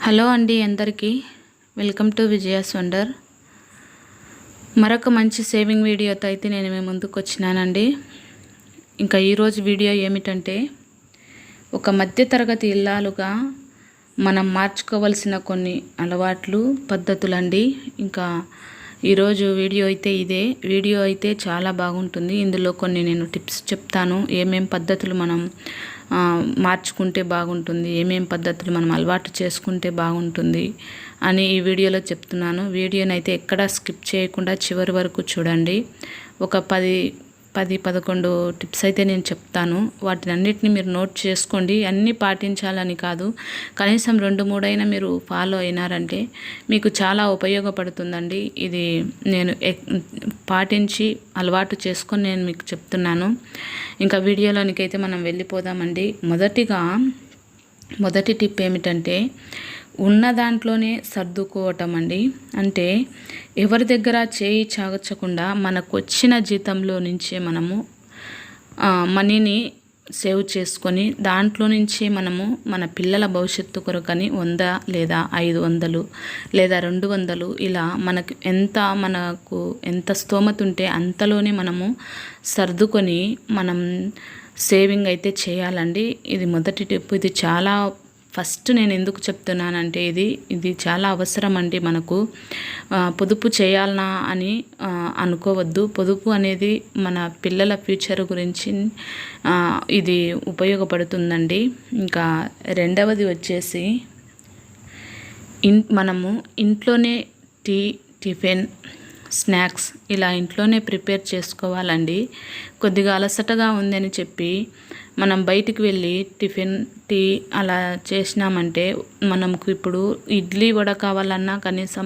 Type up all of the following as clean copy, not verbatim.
Hello అండి అందరికీ welcome to Vijaya's wonder. మరొక మంచి సేవింగ్ వీడియోతో అయితే నేను మీ ముందుకు వచ్చినానండి. ఇంకా ఈరోజు వీడియో ఏమిటంటే, ఒక మధ్యతరగతి ఇల్లాలుగా మనం మార్చుకోవాల్సిన కొన్ని అలవాట్లు, పద్ధతులండి. ఇంకా ఈరోజు వీడియో అయితే చాలా బాగుంటుంది. ఇందులో కొన్ని నేను టిప్స్ చెప్తాను. ఏమేం పద్ధతులు మనం మార్చుకుంటే బాగుంటుంది, ఏమేం పద్ధతులు మనం అలవాటు చేసుకుంటే బాగుంటుంది అని ఈ వీడియోలో చెప్తున్నాను. వీడియోని అయితే ఎక్కడా స్కిప్ చేయకుండా చివరి వరకు చూడండి. ఒక 10-11 టిప్స్ అయితే నేను చెప్తాను. వాటిని అన్నిటిని మీరు నోట్ చేసుకోండి. అన్నీ పాటించాలని కాదు, కనీసం 2-3 అయినా మీరు ఫాలో అయినారంటే మీకు చాలా ఉపయోగపడుతుందండి. ఇది నేను పాటించి అలవాటు చేసుకొని నేను మీకు చెప్తున్నాను. ఇంకా వీడియోలోనికైతే మనం వెళ్ళిపోదామండి. మొదటి టిప్ ఏమిటంటే, ఉన్న దాంట్లోనే సర్దుకోవటం అండి. అంటే ఎవరి దగ్గర చేయి చాగచ్చకుండా మనకు వచ్చిన జీతంలో నుంచే మనము మనీని సేవ్ చేసుకొని దాంట్లో నుంచే మనము మన పిల్లల భవిష్యత్తు కొరకని 100 లేదా 500 లేదా 200 ఇలా మనకు ఎంత స్తోమత ఉంటే అంతలోనే మనము సర్దుకొని మనం సేవింగ్ అయితే చేయాలండి. ఇది మొదటి టిప్. ఇది చాలా ఫస్ట్ నేను ఎందుకు చెప్తున్నానంటే ఇది చాలా అవసరం అండి. మనకు పొదుపు చేయాలనా అని అనుకోవద్దు. పొదుపు అనేది మన పిల్లల ఫ్యూచర్ గురించి ఇది ఉపయోగపడుతుందండి. ఇంకా రెండవది వచ్చేసి, మనము ఇంట్లోనే టిఫిన్, స్నాక్స్ ఇలా ఇంట్లోనే ప్రిపేర్ చేసుకోవాలండి. కొద్దిగా అలసటగా ఉందని చెప్పి మనం బయటికి వెళ్ళి టిఫిన్, టీ అలా చేసినామంటే, మనకు ఇప్పుడు ఇడ్లీ వడ కావాలన్నా కనీసం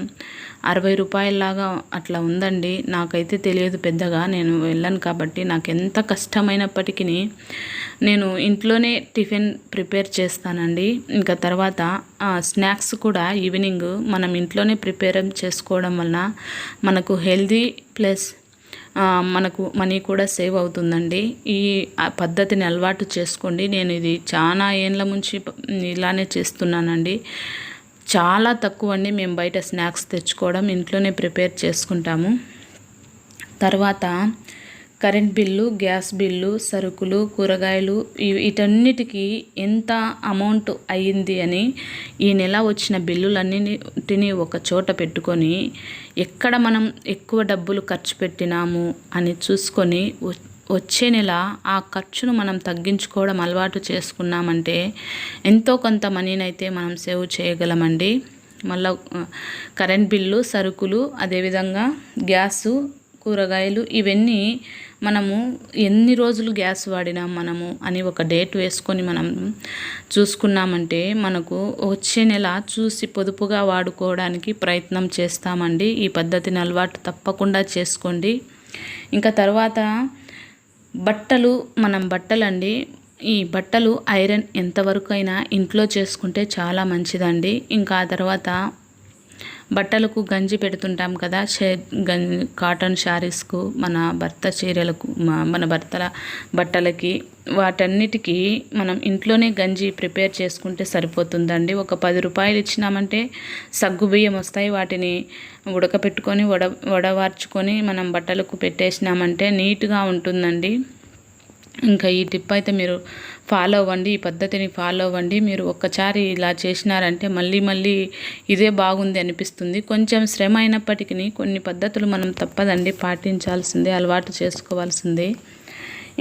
60 రూపాయలలాగా అట్లా ఉందండి. నాకైతే తెలియదు పెద్దగా, నేను వెళ్ళను కాబట్టి. నాకు ఎంత కష్టమైనప్పటికీ నేను ఇంట్లోనే టిఫిన్ ప్రిపేర్ చేస్తానండి. ఇంకా తర్వాత స్నాక్స్ కూడా ఈవినింగ్ మనం ఇంట్లోనే ప్రిపేర్ చేసుకోవడం వలన మనకు హెల్దీ ప్లస్ మనకు మనీ కూడా సేవ్ అవుతుందండి. ఈ పద్ధతిని అలవాటు చేసుకోండి. నేను ఇది చాలా ఏళ్ళ నుంచి ఇలానే చేస్తున్నానండి. చాలా తక్కువ అండి మేము బయట స్నాక్స్ తెచ్చుకోవడం, ఇంట్లోనే ప్రిపేర్ చేసుకుంటాము. తర్వాత కరెంట్ బిల్లు, గ్యాస్ బిల్లు, సరుకులు, కూరగాయలు వీటన్నిటికీ ఎంత అమౌంట్ అయ్యింది అని ఈ నెల వచ్చిన బిల్లులన్నిటిని ఒక చోట పెట్టుకొని ఎక్కడ మనం ఎక్కువ డబ్బులు ఖర్చు పెట్టినాము అని చూసుకొని వచ్చే నెల ఆ ఖర్చును మనం తగ్గించుకోవడం అలవాటు చేసుకున్నామంటే ఎంతో కొంత మనీని అయితే మనం సేవ్ చేయగలమండి. మళ్ళీ కరెంట్ బిల్లు, సరుకులు, అదేవిధంగా గ్యాసు, కూరగాయలు ఇవన్నీ మనము ఎన్ని రోజులు గ్యాస్ వాడినాం మనము అని ఒక డేట్ వేసుకొని మనం చూసుకున్నామంటే మనకు వచ్చే నెల చూసి పొదుపుగా వాడుకోవడానికి ప్రయత్నం చేస్తామండి. ఈ పద్ధతిని అలవాటు తప్పకుండా చేసుకోండి. ఇంకా తర్వాత బట్టలండి. ఈ బట్టలు ఐరన్ ఎంతవరకు అయినా ఇంట్లో చేసుకుంటే చాలా మంచిదండి. ఇంకా ఆ తర్వాత బట్టలకు గంజి పెడుతుంటాం కదా, కాటన్ శారీస్కు, మన భర్త చీరలకు, మన భర్తల బట్టలకి, వాటన్నిటికీ మనం ఇంట్లోనే గంజి ప్రిపేర్ చేసుకుంటే సరిపోతుందండి. ఒక 10 రూపాయలు ఇచ్చినామంటే సగ్గుబియ్యం వస్తాయి. వాటిని ఉడకపెట్టుకొని వడవార్చుకొని మనం బట్టలకు పెట్టేసినామంటే నీట్గా ఉంటుందండి. ఇంకా ఈ టిప్ అయితే మీరు ఫాలో అవ్వండి. ఈ పద్ధతిని ఫాలో అవ్వండి. మీరు ఒక్కసారి ఇలా చేసినారంటే మళ్ళీ ఇదే బాగుంది అనిపిస్తుంది. కొంచెం శ్రమ అయినప్పటికీ కొన్ని పద్ధతులు మనం తప్పదండి పాటించాల్సిందే, అలవాటు చేసుకోవాల్సిందే.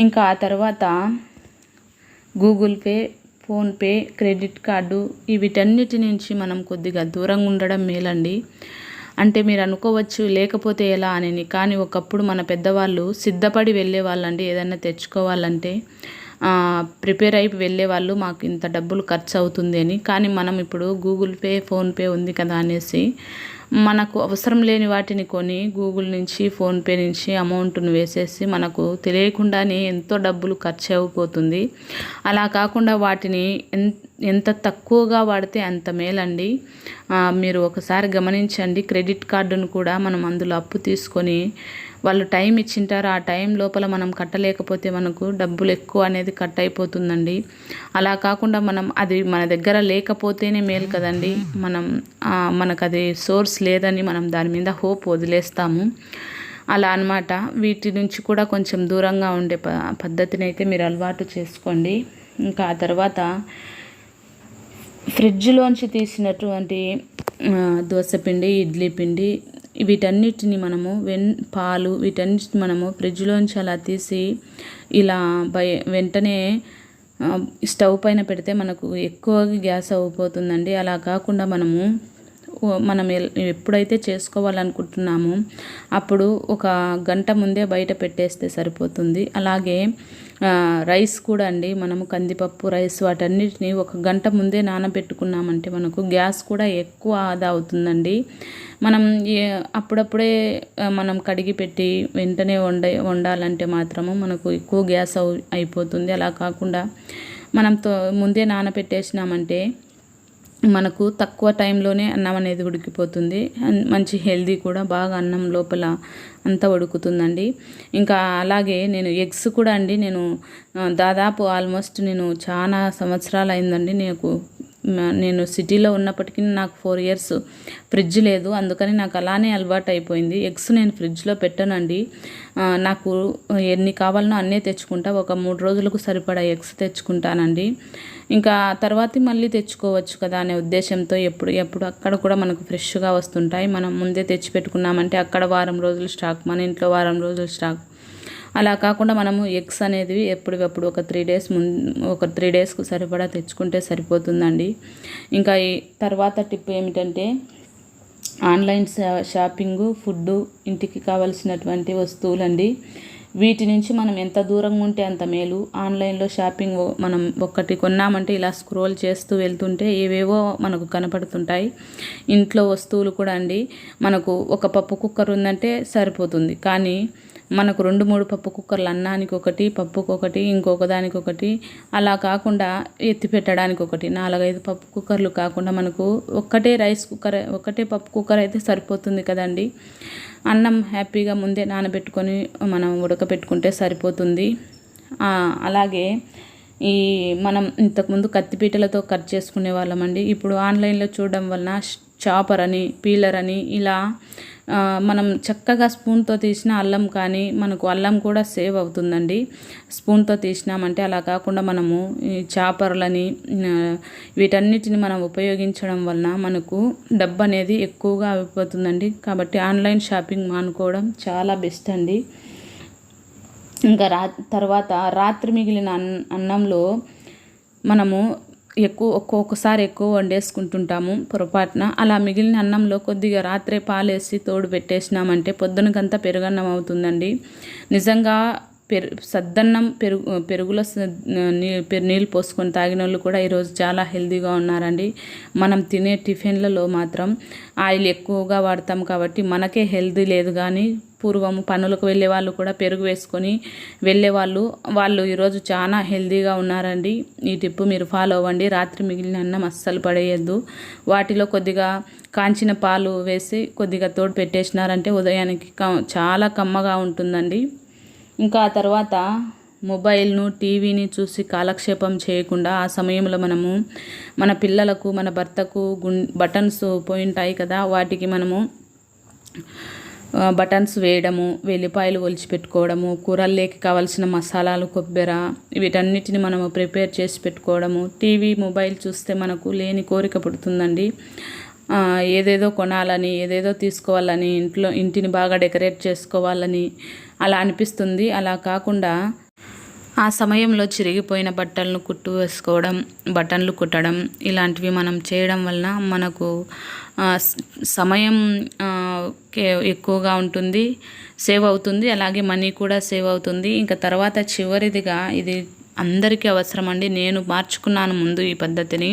ఇంకా ఆ తర్వాత Google pay, PhonePe, credit card వీటన్నిటి నుంచి మనం కొద్దిగా దూరంగా ఉండడం మేలండి. అంటే మీరు అనుకోవచ్చు లేకపోతే ఎలా అని, కానీ ఒకప్పుడు మన పెద్దవాళ్ళు సిద్ధపడి వెళ్ళేవాళ్ళండి. ఏదైనా తెచ్చుకోవాలంటే ప్రిపేర్ అయి వెళ్ళేవాళ్ళు, మాకు ఇంత డబ్బులు ఖర్చు అవుతుంది అని. కానీ మనం ఇప్పుడు గూగుల్ పే, ఫోన్పే ఉంది కదా అనేసి మనకు అవసరం లేని వాటిని కొని గూగుల్ నుంచి ఫోన్పే నుంచి అమౌంట్ను వేసేసి మనకు తెలియకుండానే ఎంతో డబ్బులు ఖర్చు అయిపోతుంది. అలా కాకుండా వాటిని ఎంత తక్కువగా వాడితే అంత మేలండి. మీరు ఒకసారి గమనించండి. క్రెడిట్ కార్డును కూడా మనం అందులో అప్పు తీసుకొని వాళ్ళు టైం ఇచ్చింటారు. ఆ టైం లోపల మనం కట్టలేకపోతే మనకు డబ్బులు ఎక్కువ అనేది కట్ అయిపోతుందండి. అలా కాకుండా మనం అది మన దగ్గర లేకపోతేనే మేలు కదండి. మనకు అది సోర్స్ లేదని మనం దాని మీద హోప్ వదిలేస్తాము. అలా అన్నమాట. వీటి నుంచి కూడా కొంచెం దూరంగా ఉండే పద్ధతిని అయితే మీరు అలవాటు చేసుకోండి. ఇంకా ఆ తర్వాత ఫ్రిడ్జ్లోంచి తీసినటువంటి దోసపిండి, ఇడ్లీ పిండి వీటన్నిటిని మనము పాలు వీటన్నిటిని మనము ఫ్రిడ్జ్లోంచి అలా తీసి ఇలా వెంటనే స్టవ్ పైన పెడితే మనకు ఎక్కువగా గ్యాస్ అయిపోతుందండి. అలా కాకుండా మనం ఎప్పుడైతే చేసుకోవాలనుకుంటున్నామో అప్పుడు ఒక గంట ముందే బయట పెట్టేస్తే సరిపోతుంది. అలాగే రైస్ కూడా అండి, మనము కందిపప్పు, రైస్ వాటన్నిటిని ఒక గంట ముందే నానబెట్టుకున్నామంటే మనకు గ్యాస్ కూడా ఎక్కువ ఆదా అవుతుందండి. మనం అప్పుడప్పుడే మనం కడిగి పెట్టి వెంటనే వండాలంటే మాత్రము మనకు ఎక్కువ గ్యాస్ అయిపోతుంది. అలా కాకుండా మనం ముందే నానబెట్టేసినామంటే మనకు తక్కువ టైంలోనే అన్నం అనేది ఉడికిపోతుంది. మంచి హెల్దీ కూడా, బాగా అన్నం లోపల అంతా ఉడుకుతుందండి. ఇంకా అలాగే నేను ఎగ్స్ కూడా అండి, దాదాపు ఆల్మోస్ట్ చాలా సంవత్సరాలు అయిందండి. నేను సిటీలో ఉన్నప్పటికీ నాకు 4 years ఫ్రిడ్జ్ లేదు. అందుకని నాకు అలానే అలవాటు అయిపోయింది. ఎగ్స్ నేను ఫ్రిడ్జ్లో పెట్టానండి. నాకు ఎన్ని కావాలనో అన్నీ తెచ్చుకుంటా. ఒక 3 రోజులకు సరిపడా ఎగ్స్ తెచ్చుకుంటానండి. ఇంకా తర్వాత మళ్ళీ తెచ్చుకోవచ్చు కదా అనే ఉద్దేశంతో ఎప్పుడు అక్కడ కూడా మనకు ఫ్రెష్గా వస్తుంటాయి. మనం ముందే తెచ్చి పెట్టుకున్నామంటే అక్కడ వారం రోజులు స్టాక్, మన ఇంట్లో వారం రోజులు స్టాక్. అలా కాకుండా మనము ఎగ్స్ అనేది ఎప్పటికప్పుడు ఒక 3 daysకు సరిపడా తెచ్చుకుంటే సరిపోతుందండి. ఇంకా ఈ తర్వాత టిప్ ఏమిటంటే ఆన్లైన్ షాపింగు, ఫుడ్డు, ఇంటికి కావాల్సినటువంటి వస్తువులండి. వీటి నుంచి మనం ఎంత దూరంగా ఉంటే అంత మేలు. ఆన్లైన్లో షాపింగ్ మనం ఒక్కటి కొన్నామంటే ఇలా స్క్రోల్ చేస్తూ వెళ్తుంటే ఏవేవో మనకు కనపడుతుంటాయి. ఇంట్లో వస్తువులు కూడా అండి, మనకు ఒక పప్పు కుక్కర్ ఉందంటే సరిపోతుంది. కానీ మనకు 2-3 పప్పు కుక్కర్లు, అన్నానికి ఒకటి, పప్పుకు ఒకటి, ఇంకొక దానికి ఒకటి, అలా కాకుండా ఎత్తి పెట్టడానికి ఒకటి, 4-5 పప్పు కుక్కర్లు కాకుండా మనకు ఒక్కటే పప్పు కుక్కర్ అయితే సరిపోతుంది కదండి. అన్నం హ్యాపీగా ముందే నానబెట్టుకొని మనం ఉడకబెట్టుకుంటే సరిపోతుంది. అలాగే మనం ఇంతకుముందు కత్తిపీటలతో కట్ చేసుకునే వాళ్ళమండి. ఇప్పుడు ఆన్లైన్లో చూడడం వలన చాపర్ అని, పీలర్ అని ఇలా మనం చక్కగా స్పూన్తో తీసిన అల్లం కానీ, మనకు అల్లం కూడా సేవ్ అవుతుందండి స్పూన్తో తీసినామంటే. అలా కాకుండా మనము ఈ చాపర్లని వీటన్నిటిని మనం ఉపయోగించడం వలన మనకు డబ్బు అనేది ఎక్కువగా అయిపోతుందండి. కాబట్టి ఆన్లైన్ షాపింగ్ మానుకోవడం చాలా బెస్ట్ అండి. ఇంకా తర్వాత రాత్రి మిగిలిన అన్నంలో మనము ఒక్కొక్కసారి ఎక్కువ వండేసుకుంటుంటాము పొరపాటున. అలా మిగిలిన అన్నంలో కొద్దిగా రాత్రే పాలేసి తోడు పెట్టేసినామంటే పొద్దునకంతా పెరుగన్నం అవుతుందండి. నిజంగా సద్దన్నం పెరుగులో నీళ్ళు పోసుకొని తాగిన వాళ్ళు కూడా ఈరోజు చాలా హెల్తీగా ఉన్నారండి. మనం తినే టిఫిన్లలో మాత్రం ఆయిల్ ఎక్కువగా వాడతాం కాబట్టి మనకే హెల్తీ లేదు. కానీ పూర్వం పనులకు వెళ్ళే వాళ్ళు కూడా పెరుగు వేసుకొని వాళ్ళు ఈరోజు చాలా హెల్తీగా ఉన్నారండి. ఈ టిప్పు మీరు ఫాలో అవ్వండి. రాత్రి మిగిలిన అన్నం అస్సలు పడేయద్దు. వాటిలో కొద్దిగా కాంచిన పాలు వేసి కొద్దిగా తోడు పెట్టేసినారంటే ఉదయానికి చాలా కమ్మగా ఉంటుందండి. ఇంకా ఆ తర్వాత మొబైల్ను, టీవీని చూసి కాలక్షేపం చేయకుండా ఆ సమయంలో మనము మన పిల్లలకు, మన భర్తకు బటన్స్ పోయింటాయి కదా, వాటికి మనము బటన్స్ వేయడము, వెల్లిపాయలు ఒలిచి పెట్టుకోవడము, కూరల్లోకి కావాల్సిన మసాలాలు, కొబ్బరి వీటన్నిటిని మనము ప్రిపేర్ చేసి పెట్టుకోవడము. టీవీ, మొబైల్ చూస్తే మనకు లేని కోరిక పుడుతుందండి. ఏదేదో కొనాలని, ఏదేదో తీసుకోవాలని, ఇంటిని బాగా డెకరేట్ చేసుకోవాలని అలా అనిపిస్తుంది. అలా కాకుండా ఆ సమయంలో చిరిగిపోయిన బట్టలను కుట్టు వేసుకోవడం, బటన్లు కుట్టడం ఇలాంటివి మనం చేయడం వలన మనకు సమయం ఎక్కువగా ఉంటుంది, సేవ్ అవుతుంది. అలాగే మనీ కూడా సేవ్ అవుతుంది. ఇంకా తర్వాత చివరిదిగా ఇది అందరికీ అవసరం అండి. నేను మార్చుకున్నాను ముందు ఈ పద్ధతిని.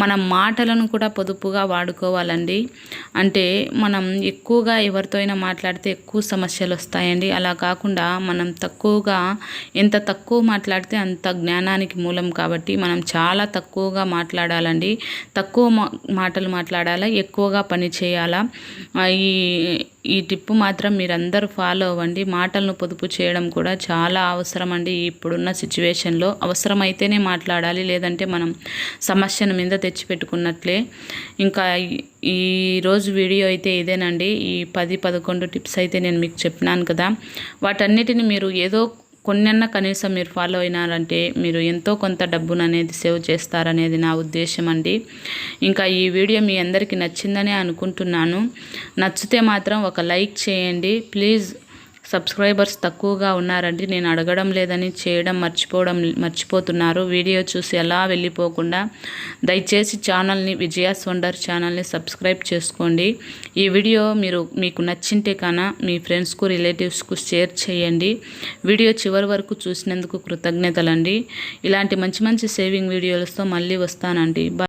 మనం మాటలను కూడా పొదుపుగా వాడుకోవాలండి. అంటే మనం ఎక్కువగా ఎవరితో అయినా మాట్లాడితే ఎక్కువ సమస్యలు వస్తాయండి. అలా కాకుండా మనం ఎంత తక్కువ మాట్లాడితే అంత జ్ఞానానికి మూలం కాబట్టి మనం చాలా తక్కువగా మాట్లాడాలండి. తక్కువ మాటలు మాట్లాడాలా, ఎక్కువగా పని చేయాలా. ఈ టిప్పు మాత్రం మీరందరూ ఫాలో అవ్వండి. మాటలను పొదుపు చేయడం కూడా చాలా అవసరం అండి. ఇప్పుడున్న సిచ్యువేషన్లో అవసరమైతేనే మాట్లాడాలి, లేదంటే మనం సమస్యను మీద తెచ్చిపెట్టుకున్నట్లే. ఇంకా ఈరోజు వీడియో అయితే ఇదేనండి. ఈ 10-11 టిప్స్ అయితే నేను మీకు చెప్పినాను కదా. వాటన్నిటిని మీరు ఏదో కొన్నన్నా కనీసం మీరు ఫాలో అయినారంటే మీరు ఎంతో కొంత డబ్బును అనేది సేవ్ చేస్తారనేది నా ఉద్దేశం అండి. ఇంకా ఈ వీడియో మీ అందరికీ నచ్చిందనే అనుకుంటున్నాను. నచ్చితే మాత్రం ఒక లైక్ చేయండి ప్లీజ్. సబ్స్క్రైబర్స్ తక్కువగా ఉన్నారండి. నేను అడగడం లేదని చేయడం మర్చిపోతున్నారు. వీడియో చూసి అలా వెళ్ళిపోకుండా దయచేసి విజయాస్ వండర్ ఛానల్ని సబ్స్క్రైబ్ చేసుకోండి. ఈ వీడియో మీకు నచ్చింటే కన్నా మీ ఫ్రెండ్స్కు రిలేటివ్స్కు షేర్ చేయండి. వీడియో చివరి వరకు చూసినందుకు కృతజ్ఞతలండి. ఇలాంటి మంచి మంచి సేవింగ్ వీడియోలతో మళ్ళీ వస్తానండి.